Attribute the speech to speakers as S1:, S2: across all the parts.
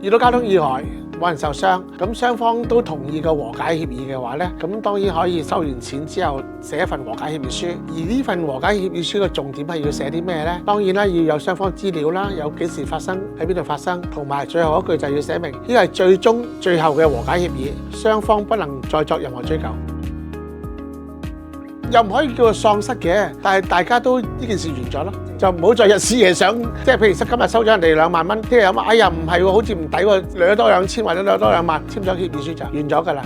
S1: 遇到交通意外冇人受傷，咁雙方都同意個和解協議嘅話咧，咁當然可以收完錢之後寫一份和解協議書。而呢份和解協議書嘅重點係要寫啲咩咧？當然啦，要有雙方資料啦，有幾時發生，喺邊度發生，同埋最後一句就要寫明呢個係最後嘅和解協議，雙方不能再作任何追究。又唔可以叫做喪失嘅，但係大家都呢件事完咗咯，就唔好再日思夜想，即係譬如今日收咗人哋2萬蚊，聽日有乜？哎呀唔係喎，好似唔抵喎，掠多2000或者掠多2萬，簽咗協議書就完咗㗎啦。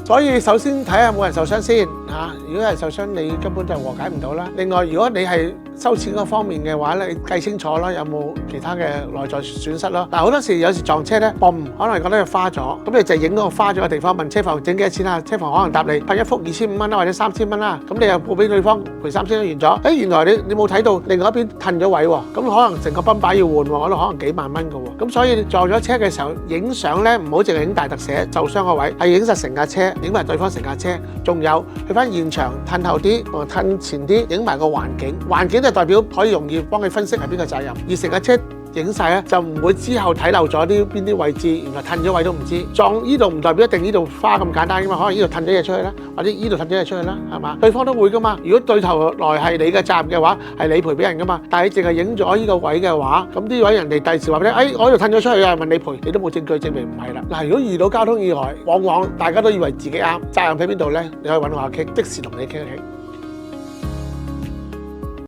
S1: 所以首先睇下冇人受傷先嚇，如果係受傷，你根本就和解唔到啦。另外，如果你係收錢嗰方面嘅話咧，你計清楚啦，有冇其他嘅內在損失咯。嗱，好多時有時撞車咧，可能覺得佢花咗，咁你就影嗰個花咗嘅地方，問車房整幾多錢啊？車房可能答你罰一幅2500蚊啦，或者3000蚊啦。咁你又報俾對方賠3000都完咗。原來你冇睇到另外一邊褪咗位喎，咁可能成個泵把要換喎，嗰度可能幾萬蚊㗎喎。咁所以撞咗車嘅時候影相咧，唔好淨係影大特寫受傷個位，係影實成架車，影埋對方成架車，仲有去翻現場褪後啲，褪前啲，影埋個環境，環境就代表可以容易幫你分析係邊個責任，而成架車影晒咧就唔會之後睇漏咗邊啲位置，原來褪咗位都唔知。撞呢度唔代表一定呢度花咁簡單噶嘛，可能呢度褪咗嘢出去啦，或者呢度褪咗嘢出去啦，係嘛？對方都會噶嘛。如果對頭來係你嘅責任嘅話，係你賠俾人噶嘛。但係你淨係影咗呢個位嘅話，咁呢位人哋第時話俾你，我呢度褪咗出去啊，問你賠，你都冇證據證明唔係啦。嗱，如果遇到交通意外，往往大家都以為自己啱，責任喺邊度咧？你可以揾我傾，即時同你傾一傾。